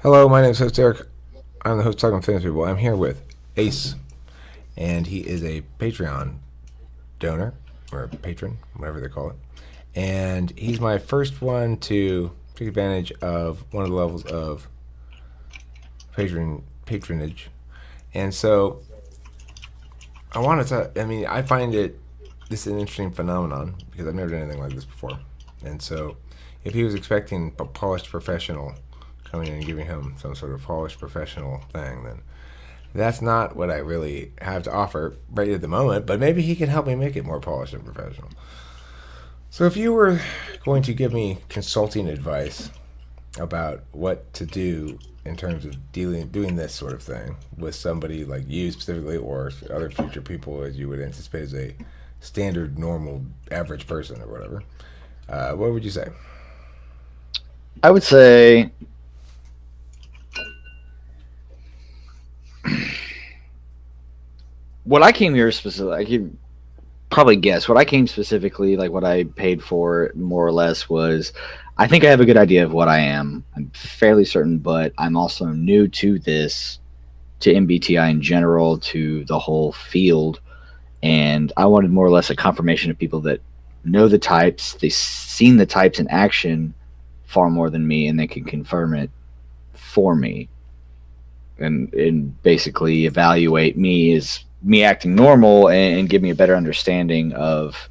Hello, my name is host Eric. I'm the host of Talking Famous People. I'm here with Ace, and he is a Patreon donor or patron, whatever they call it. And he's my first one to take advantage of one of the levels of patronage. And so I wanted to. I find this is an interesting phenomenon because I've never done anything like this before. And so, if he was expecting a polished professional coming in and giving him some sort of polished professional thing, then that's not what I really have to offer right at the moment. But maybe he can help me make it more polished and professional. So, if you were going to give me consulting advice about what to do in terms of doing this sort of thing with somebody like you specifically, or other future people as you would anticipate as a standard, normal, average person or whatever, what would you say? I would say what I came here specifically, I could probably guess what I came specifically, like what I paid for more or less was I think I have a good idea of what I am. I'm fairly certain, but I'm also new to this, to MBTI in general, to the whole field. And I wanted more or less a confirmation of people that know the types, they've seen the types in action far more than me, and they can confirm it for me and basically evaluate me as me acting normal and give me a better understanding of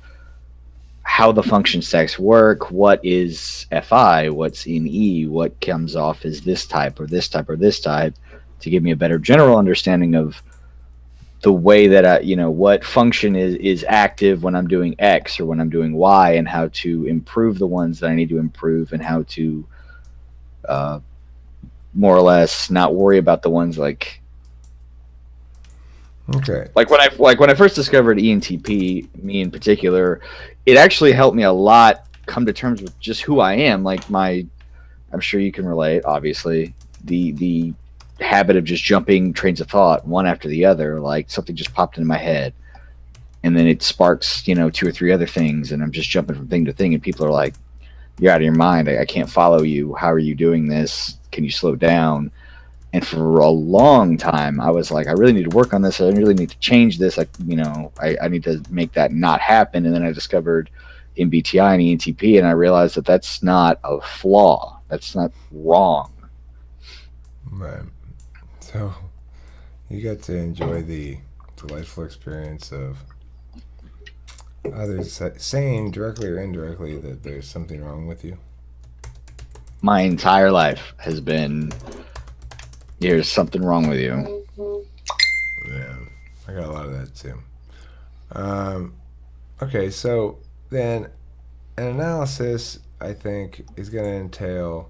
how the function stacks work, what is FI, what's in E, what comes off as this type or this type or this type, to give me a better general understanding of the way that what function is active when I'm doing X or when I'm doing Y, and how to improve the ones that I need to improve, and how to uh, more or less not worry about the ones Okay. when I first discovered ENTP, me in particular, it actually helped me a lot come to terms with just who I am. I'm sure you can relate, obviously, the habit of just jumping trains of thought one after the other, like something just popped into my head, and then it sparks two or three other things, and I'm just jumping from thing to thing, and people are like, "You're out of your mind. I can't follow you. How are you doing this? Can you slow down?" And for a long time, I was like, I really need to work on this. I really need to change this. I need to make that not happen. And then I discovered MBTI and ENTP, and I realized that that's not a flaw. That's not wrong. Right. So you got to enjoy the delightful experience of others saying directly or indirectly that there's something wrong with you. My entire life has been, there's something wrong with you. Yeah, I got a lot of that too. Um, okay, so then an analysis, I think, is going to entail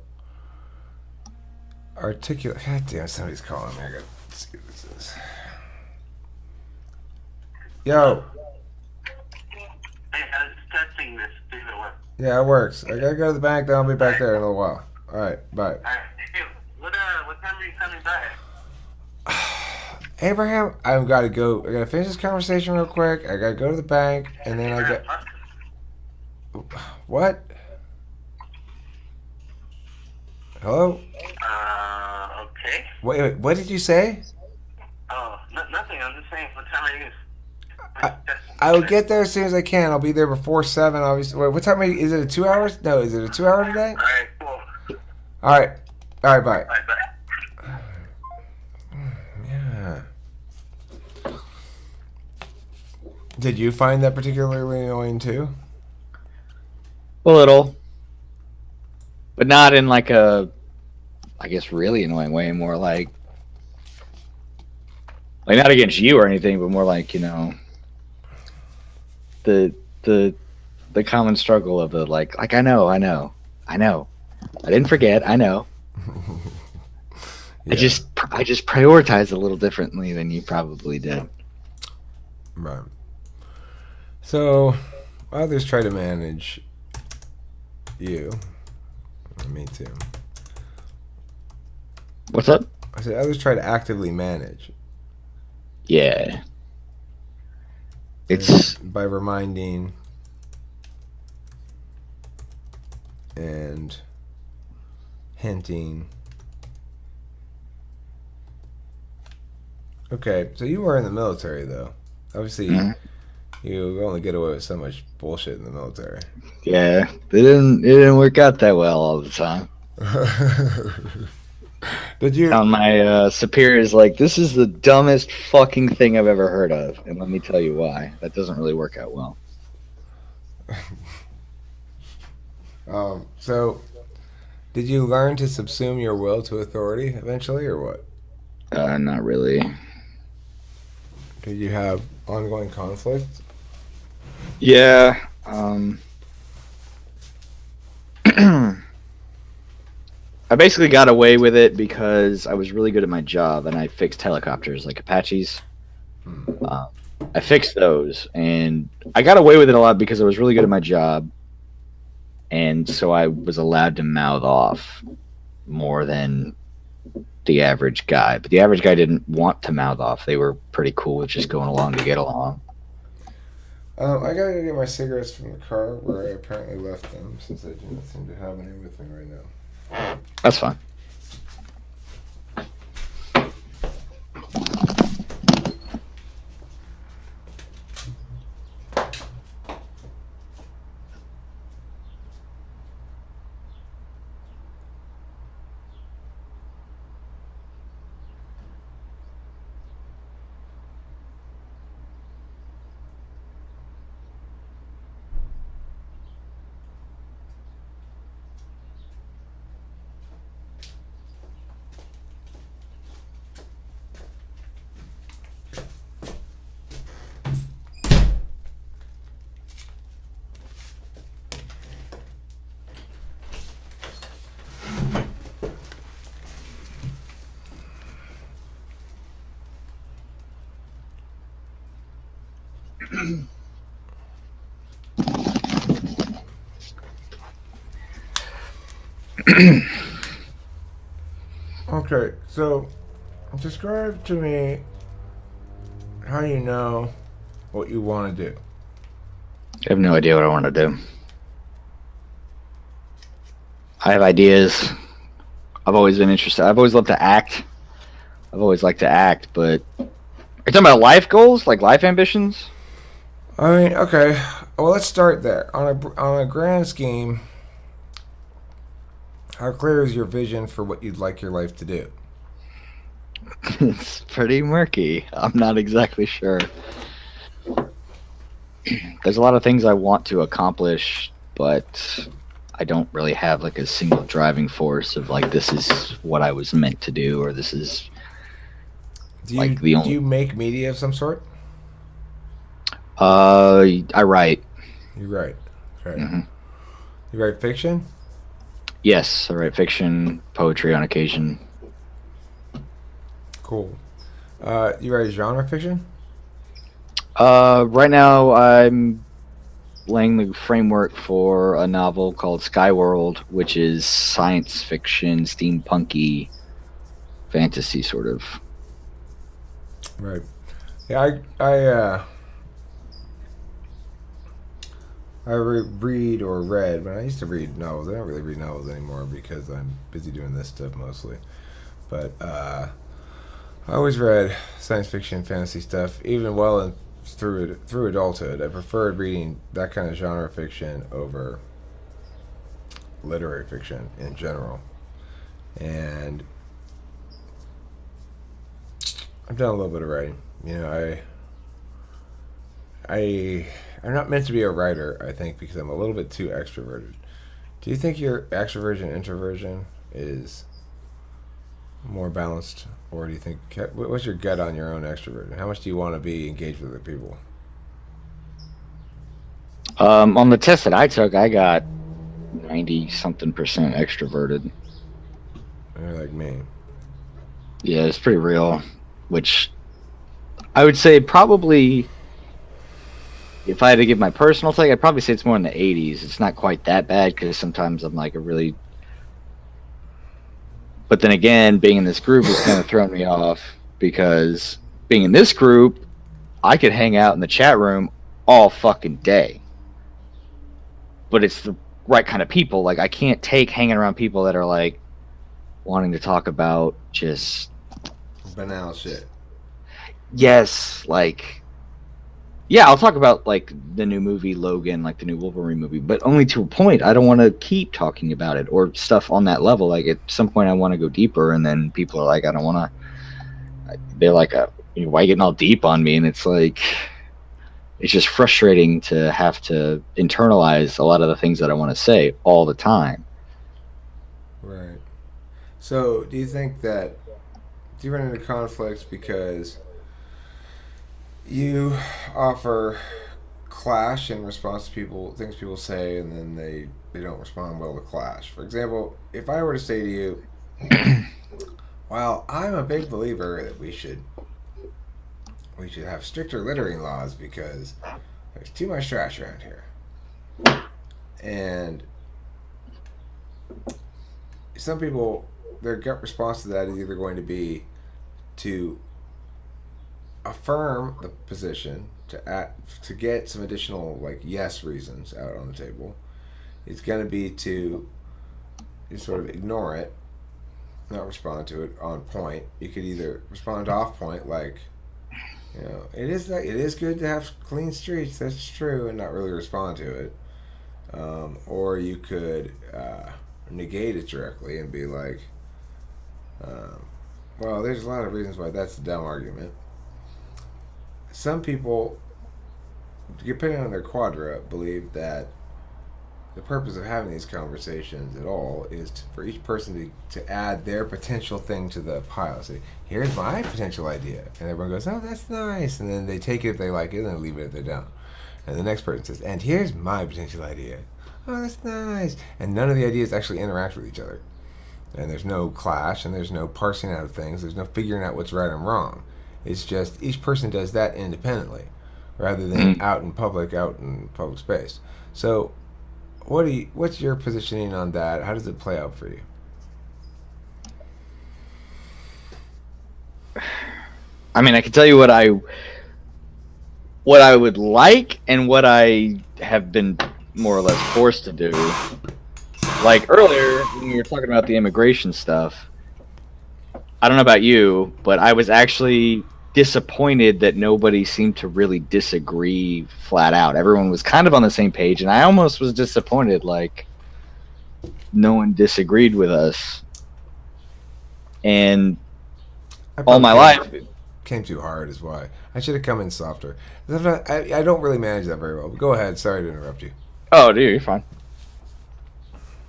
articulate. God damn, somebody's calling me. I got to see what this is. Yo, Hey, I was testing this through the web. yeah, it works. I gotta go to the bank. Then I'll be back there in a little while. All right, bye. Alright, hey, what time are you coming back? Abraham, I've got to go. I got to finish this conversation real quick. I got to go to the bank, and then I got. What? Hello? Okay. Wait, what did you say? Oh, nothing. I'm just saying, what time are you? I will get there as soon as I can. I'll be there before 7, obviously. Wait, what time is it? A 2 hours? No, is it a 2 hour today? Alright, cool. All right. All right, bye. Alright, bye. Yeah. Did you find that particularly annoying too? A little, but not in like a, I guess, really annoying way. More like not against you or anything, but more like the the the common struggle of the I know, I didn't forget, I know. Yeah. I just prioritize a little differently than you probably did. Right. So, others try to manage you. Me too. What's up? I said others try to actively manage. Yeah, it's by reminding and hinting Okay, so you were in the military though. Obviously, Mhm. you only get away with so much bullshit in the military. Yeah, it didn't work out that well all the time. Did you? Found my superiors like, this is the dumbest fucking thing I've ever heard of, and let me tell you why. That doesn't really work out well. So, did you learn to subsume your will to authority eventually, or what? Not really. Did you have ongoing conflict? Yeah. I basically got away with it because I was really good at my job and I fixed helicopters like Apaches. Hmm. Um, I fixed those and I got away with it a lot because I was really good at my job. And so I was allowed to mouth off more than the average guy. But the average guy didn't want to mouth off. They were pretty cool with just going along to get along. I gotta go get my cigarettes from the car where I apparently left them, since I do not seem to have any with me right now. That's fine. Okay, so describe to me how you know what you want to do. I have no idea what I want to do. I have ideas. I've always been interested. I've always loved to act. I've always liked to act, but are you talking about life goals, like life ambitions? I mean, okay, well, let's start there. On a grand scheme, how clear is your vision for what you'd like your life to do? It's pretty murky. I'm not exactly sure. There's a lot of things I want to accomplish, but I don't really have like a single driving force of like this is what I was meant to do or this is Do you like the do only. you make media of some sort? I write. You write, okay. Hmm. You write fiction. Yes, I write fiction, poetry on occasion. Cool. You write genre fiction. Right now I'm laying the framework for a novel called Skyworld, which is science fiction, steampunky fantasy sort of. Right. Yeah, read or read, but I used to read novels. I don't really read novels anymore because I'm busy doing this stuff mostly. But I always read science fiction, fantasy stuff, even well in, through adulthood. I preferred reading that kind of genre fiction over literary fiction in general. And I've done a little bit of writing. You know, I'm not meant to be a writer. I think because I'm a little bit too extroverted. Do you think your extroversion introversion is more balanced, or do you think what's your gut on your own extroversion? How much do you want to be engaged with other people? On the test that I took, I got 90 something percent extroverted. You're like me. Yeah, it's pretty real. Which I would say probably, if I had to give my personal take, I'd probably say it's more in the 80s. It's not quite that bad because sometimes I'm like a really. But then again, being in this group has kind of thrown me off because being in this group, I could hang out in the chat room all fucking day. But it's the right kind of people. Like I can't take hanging around people that are like wanting to talk about just Banal shit. yes, like, yeah, I'll talk about like the new movie Logan, like the new Wolverine movie, but only to a point. I don't want to keep talking about it or stuff on that level. Like at some point, I want to go deeper, and then people are like, I don't want to. They're like, why are you getting all deep on me? And it's like, it's just frustrating to have to internalize a lot of the things that I want to say all the time. Right. So, do you think that do you run into conflicts because you offer clash in response to people things people say, and then they don't respond well to clash? For example, if I were to say to you, "Well, I'm a big believer that we should have stricter littering laws because there's too much trash around here," and some people, their gut response to that is either going to be to affirm the position to get some additional like yes reasons out on the table. It's going to be to sort of ignore it, not respond to it on point. You could either respond off point, like, it is good to have clean streets. That's true, and not really respond to it. Or you could negate it directly and be like, um, well, there's a lot of reasons why that's a dumb argument. Some people, depending on their quadra, believe that the purpose of having these conversations at all is for each person to add their potential thing to the pile. Say, here's my potential idea. And everyone goes, oh, that's nice. And then they take it if they like it, and then leave it if they don't. And the next person says, and here's my potential idea. Oh, that's nice. And none of the ideas actually interact with each other. And there's no clash, and there's no parsing out of things. There's no figuring out what's right and wrong. It's just each person does that independently, rather than out in public space. So, what's your positioning on that? How does it play out for you? I mean, I can tell you what I would like and what I have been more or less forced to do. Like earlier when we were talking about the immigration stuff, I don't know about you, but I was actually disappointed that nobody seemed to really disagree flat out. Everyone was kind of on the same page, and I almost was disappointed, like no one disagreed with us. And all my life came too hard is why. I should have come in softer. I don't really manage that very well. But go ahead. Sorry to interrupt you. Oh, dude, you're fine.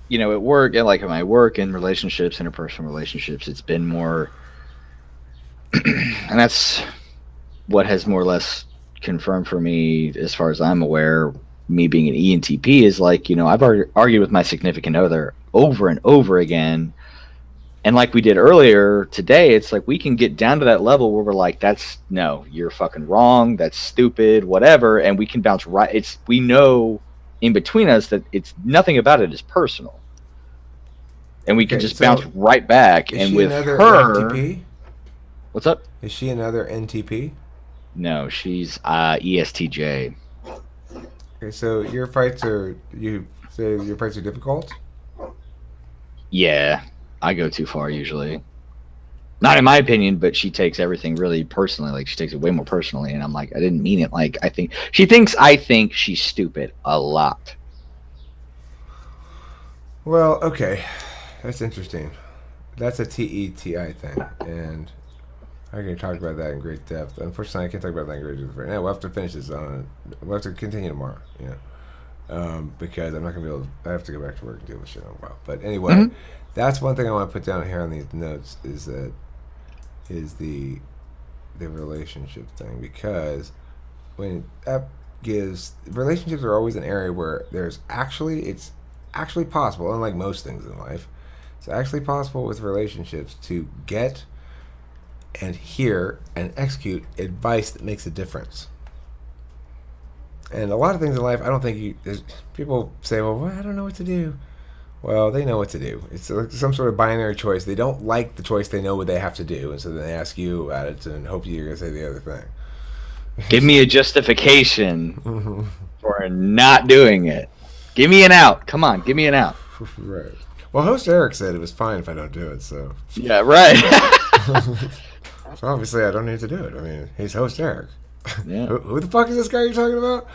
You know, at work, and like at my work and relationships, interpersonal relationships, it's been more, and that's what has more or less confirmed for me, as far as I'm aware, me being an ENTP, is like, I've argued with my significant other over and over again. And like we did earlier today, it's like we can get down to that level where we're like, no, you're fucking wrong, that's stupid, whatever, and we can bounce right. We know in between us that it's nothing about it is personal, and we can just bounce right back. And with her, NTP? What's up? Is she another NTP? No, she's ESTJ. Okay, so your fights are difficult? Yeah, I go too far usually. Not in my opinion, but she takes everything really personally. Like, she takes it way more personally, and I'm like, I didn't mean it. Like, I think she's stupid a lot. Well, okay, that's interesting. That's a TETI thing, and I can talk about that in great depth. Unfortunately, I can't talk about that in great depth right now. We'll have to finish this on. We'll have to continue tomorrow. Because I'm not gonna be able. I have to go back to work and deal with shit in a while. But anyway, that's one thing I want to put down here on these notes is the relationship thing, because when that relationships are always an area where it's actually possible, unlike most things in life, it's actually possible with relationships to get and hear and execute advice that makes a difference. And a lot of things in life, I don't think people say, well, I don't know what to do. Well, they know what to do. It's like some sort of binary choice. They don't like the choice. They know what they have to do. And so then they ask you about it and hope you're going to say the other thing. Give me a justification for not doing it. Give me an out. Come on, give me an out. Right. Well, host Eric said it was fine if I don't do it, so. Yeah, right. So obviously I don't need to do it. I mean, he's host Eric. Yeah. Who the fuck is this guy you're talking about?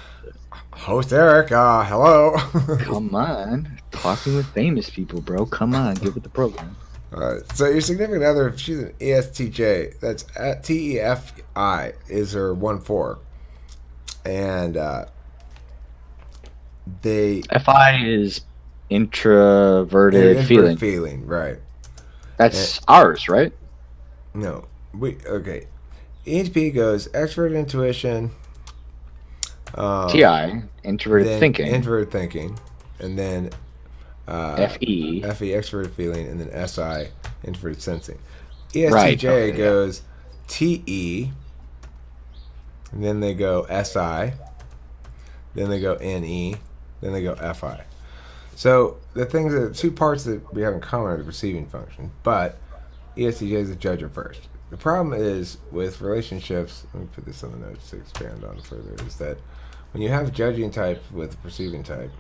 Host Eric. Hello. Come on. Talking with famous people, bro. Come on. Give it the program. So your significant other, she's an ESTJ. That's at TEFI is her 1-4, and they FI is introverted feeling. feeling, right? That's ours, right? No, okay. ENTP goes extrovert intuition, TI, introverted then thinking. introverted thinking, and then FE, extroverted feeling, and then SI, introverted sensing. ESTJ Right, okay, goes TE, and then they go SI, then they go NE, then they go FI. So the things that two parts that we have in common are the perceiving function, but ESTJ is the judger first. The problem is with relationships. Let me put this on the notes to expand on further. Is that when you have judging type with perceiving type,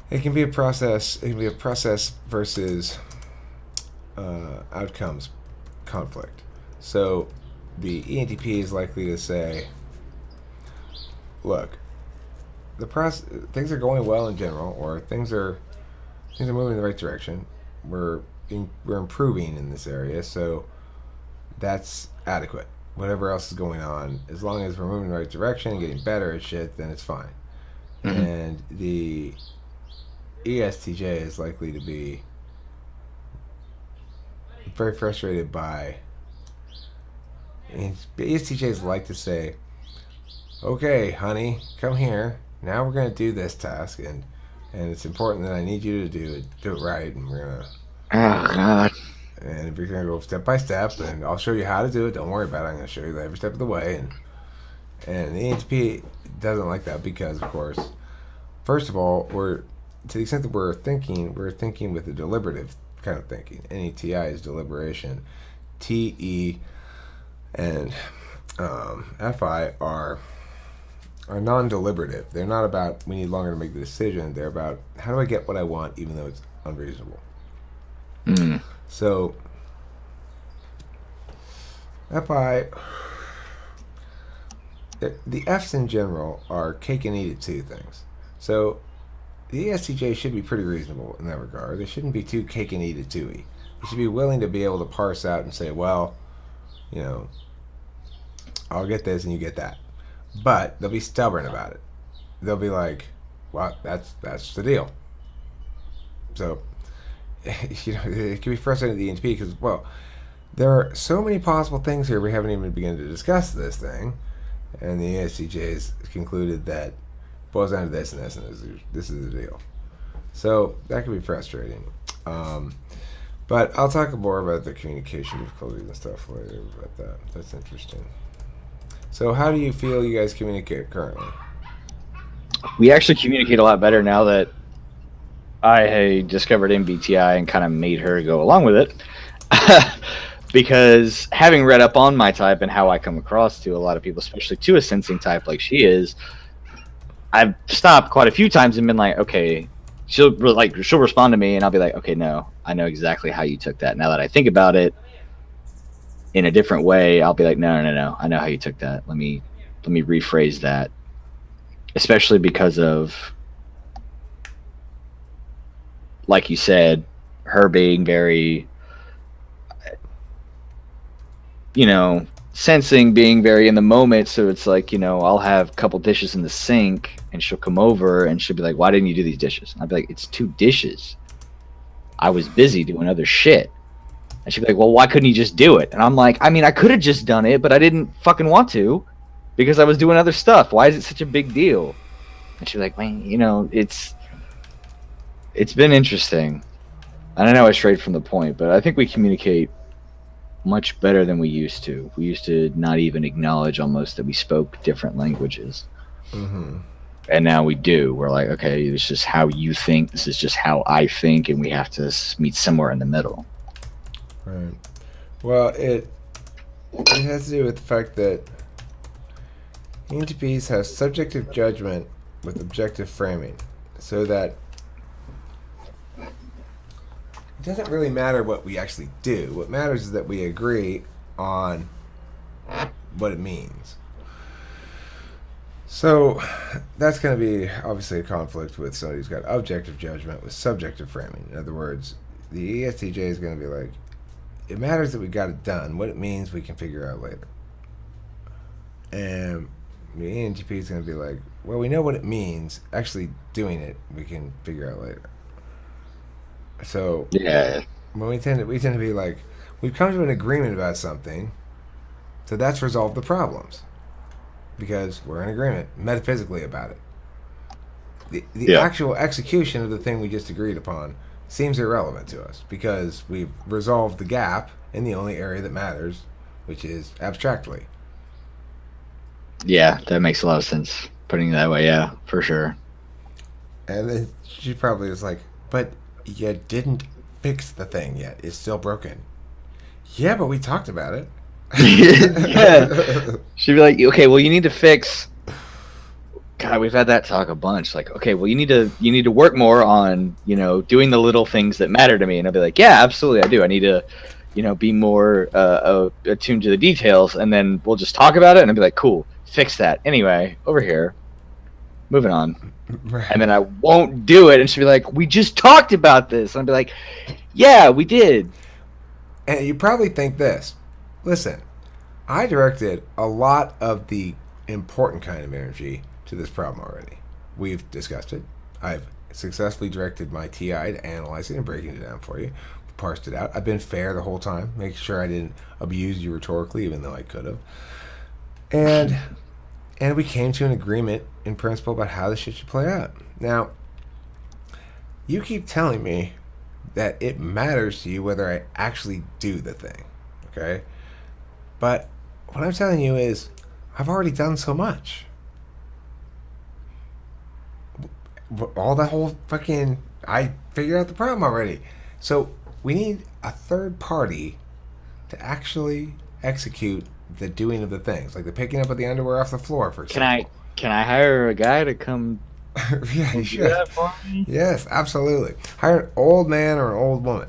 it can be a process. It can be a process versus outcomes conflict. So the ENTP is likely to say, "Look, the process, things are going well in general, or things are moving in the right direction. We're improving in this area, so that's adequate. Whatever else is going on, as long as we're moving in the right direction and getting better at shit, then it's fine." Mm-hmm. And the ESTJ is likely to be very frustrated by. And ESTJs like to say, "Okay, honey, come here. Now we're gonna do this task, and it's important that I need you to do it right, and we're gonna." Oh God. And we're gonna go step by step, and I'll show you how to do it. Don't worry about it. I'm gonna show you every step of the way. And the ENTP doesn't like that because, of course, first of all, we're to the extent that we're thinking with a deliberative kind of thinking. NETI is deliberation. TE and FI are non-deliberative. They're not about we need longer to make the decision. They're about how do I get what I want even though it's unreasonable. Mm. So FI, the Fs in general are cake and eat it too things. So the ESTJ should be pretty reasonable in that regard. They shouldn't be too cake and eat it too-y. They should be willing to be able to parse out and say, well, you know, I'll get this and you get that. But they'll be stubborn about it. They'll be like, well, that's the deal. So, you know, it can be frustrating to the ENTP because, well, there are so many possible things here we haven't even begun to discuss this thing. And the ESTJs concluded that it boils down to this and this and this is the deal. So that can be frustrating. But I'll talk more about the communication difficulties and stuff later about that. That's interesting. So how do you feel you guys communicate currently? We actually communicate a lot better now that I discovered MBTI and kind of made her go along with it. Because having read up on my type and how I come across to a lot of people, especially to a sensing type like she is, I've stopped quite a few times and been like, okay, she'll respond to me and I'll be like, okay, no, I know exactly how you took that. Now that I think about it in a different way, I'll be like, no, I know how you took that. Let me rephrase that. Especially because of, like you said, her being very, you know, sensing, being very in the moment. So it's like, you know, I'll have a couple dishes in the sink and she'll come over and she'll be like, why didn't you do these dishes? And I'll be like, it's 2 dishes. I was busy doing other shit. And she'd be like, well, why couldn't you just do it? And I'm like, I mean, I could have just done it, but I didn't fucking want to because I was doing other stuff. Why is it such a big deal? And she's like, man, you know, it's been interesting. I don't know, I strayed from the point, but I think we communicate much better than we used to. We used to not even acknowledge almost that we spoke different languages. Mm-hmm. And now we do. We're like, okay, this is just how you think. This is just how I think. And we have to meet somewhere in the middle. Right. Well, it has to do with the fact that ENTPs have subjective judgment with objective framing. So that it doesn't really matter what we actually do. What matters is that we agree on what it means. So that's going to be obviously a conflict with somebody who's got objective judgment with subjective framing. In other words, the ESTJ is going to be like, it matters that we got it done. What it means we can figure out later. And the ENTP is going to be like, well, we know what it means. Actually doing it, we can figure out later. So Yeah. when we tend to be like, we've come to an agreement about something, so that's resolved the problems because we're in agreement metaphysically about it. The actual execution of the thing we just agreed upon seems irrelevant to us because we've resolved the gap in the only area that matters, which is abstractly. Yeah, that makes a lot of sense. Putting it that way, yeah, for sure. And then she probably was like, but you didn't fix the thing yet. It's still broken. Yeah, but we talked about it. Yeah. She'd be like, okay, well, you need to fix. God, we've had that talk a bunch. Like, okay, well, you need to work more on, doing the little things that matter to me. And I'll be like, yeah, absolutely, I do. I need to, be more attuned to the details. And then we'll just talk about it. And I'll be like, cool, fix that. Anyway, over here, moving on. Right. And then I won't do it. And she'll be like, we just talked about this. And I'll be like, yeah, we did. And you probably think this. Listen, I directed a lot of the important kind of energy to this problem already. We've discussed it. I've successfully directed my TI to analyze it and breaking it down for you. Parsed it out. I've been fair the whole time, making sure I didn't abuse you rhetorically, even though I could have. And we came to an agreement in principle about how this shit should play out. Now, you keep telling me that it matters to you whether I actually do the thing, okay? But what I'm telling you is, I've already done so much. All the whole fucking, I figured out the problem already. So we need a third party to actually execute the doing of the things, like the picking up of the underwear off the floor, for example. Can I hire a guy to come? Yeah, you do should. that for me? Yes, absolutely. Hire an old man or an old woman.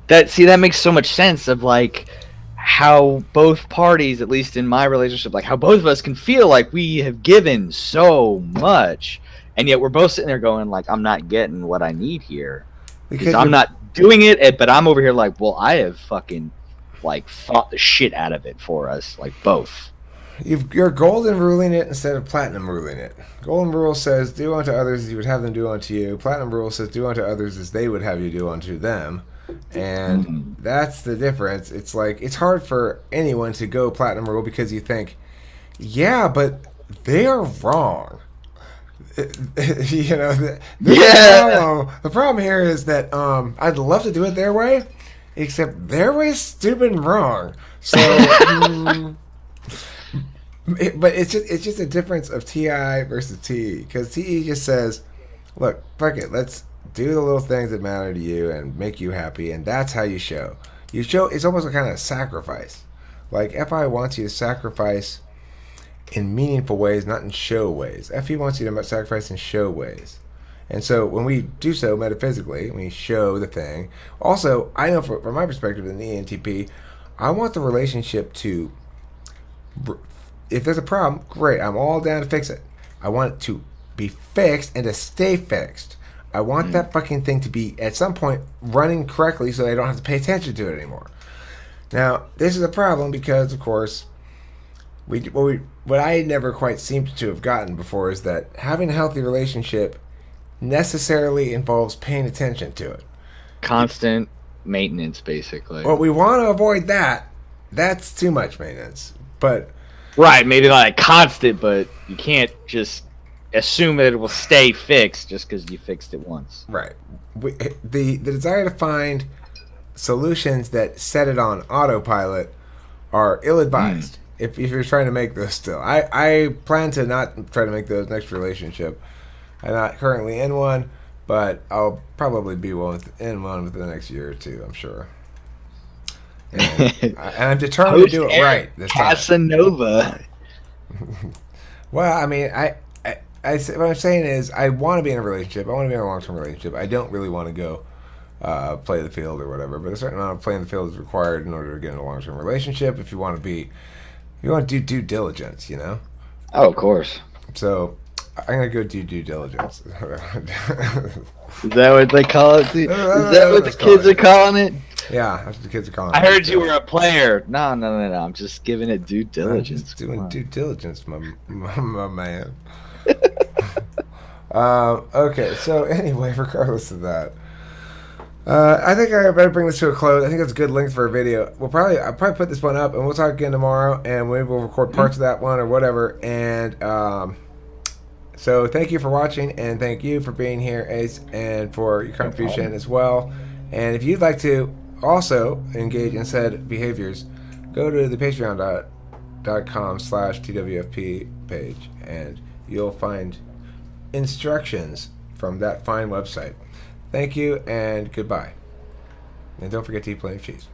That makes so much sense of like how both parties, at least in my relationship, like how both of us can feel like we have given so much, and yet we're both sitting there going like, I'm not getting what I need here because I'm not doing it, but I'm over here like, well, I have fucking like fought the shit out of it for us, like both. You're golden ruling it instead of platinum ruling it. Golden rule says do unto others as you would have them do unto you. Platinum rule says do unto others as they would have you do unto them. And that's the difference. It's like, it's hard for anyone to go platinum rule because you think, yeah, but they are wrong. The problem here is that I'd love to do it their way, except their way is stupid and wrong. So, but it's just a difference of TI versus TE, because TE just says, look, fuck it, let's do the little things that matter to you and make you happy, and that's how you show. You show, it's almost a kind of sacrifice. Like, FI wants you to sacrifice in meaningful ways, not in show ways. FE wants you to sacrifice in show ways. And so when we do so metaphysically, we show the thing. Also, I know from my perspective in the ENTP, I want the relationship to, if there's a problem, great, I'm all down to fix it. I want it to be fixed and to stay fixed. I want that fucking thing to be, at some point, running correctly so I don't have to pay attention to it anymore. Now, this is a problem because, of course, what I never quite seemed to have gotten before is that having a healthy relationship necessarily involves paying attention to it. Constant maintenance, basically. Well, we want to avoid that. That's too much maintenance. But right, maybe not constant, but you can't just assume that it will stay fixed just because you fixed it once. Right. The desire to find solutions that set it on autopilot are ill-advised. If you're trying to make those still. I plan to not try to make those next relationship. I'm not currently in one, but I'll probably be in one within the next year or two, I'm sure. And I'm determined to do it right this time. Casanova. Well, I mean, what I'm saying is I want to be in a relationship. I want to be in a long-term relationship. I don't really want to go play the field or whatever. But a certain amount of playing the field is required in order to get in a long-term relationship. If you want to be, if you want to do due diligence, you know. Oh, of course. So I'm gonna go do due diligence. Is that what they call it? Is that what the kids are calling it? Yeah, that's what the kids are calling it. I heard you were a player. No. I'm just giving it due I'm diligence. just doing due diligence, my man. Okay, so anyway, regardless of that, I think I better bring this to a close. I think it's a good length for a video. I'll probably put this one up, and we'll talk again tomorrow, and maybe we'll record parts of that one or whatever. And so thank you for watching, and thank you for being here, Ace, and for your contribution as well. And if you'd like to also engage in said behaviors, go to the patreon.com/TWFP page, and you'll find instructions from that fine website. Thank you, and goodbye. And don't forget to eat plenty of cheese.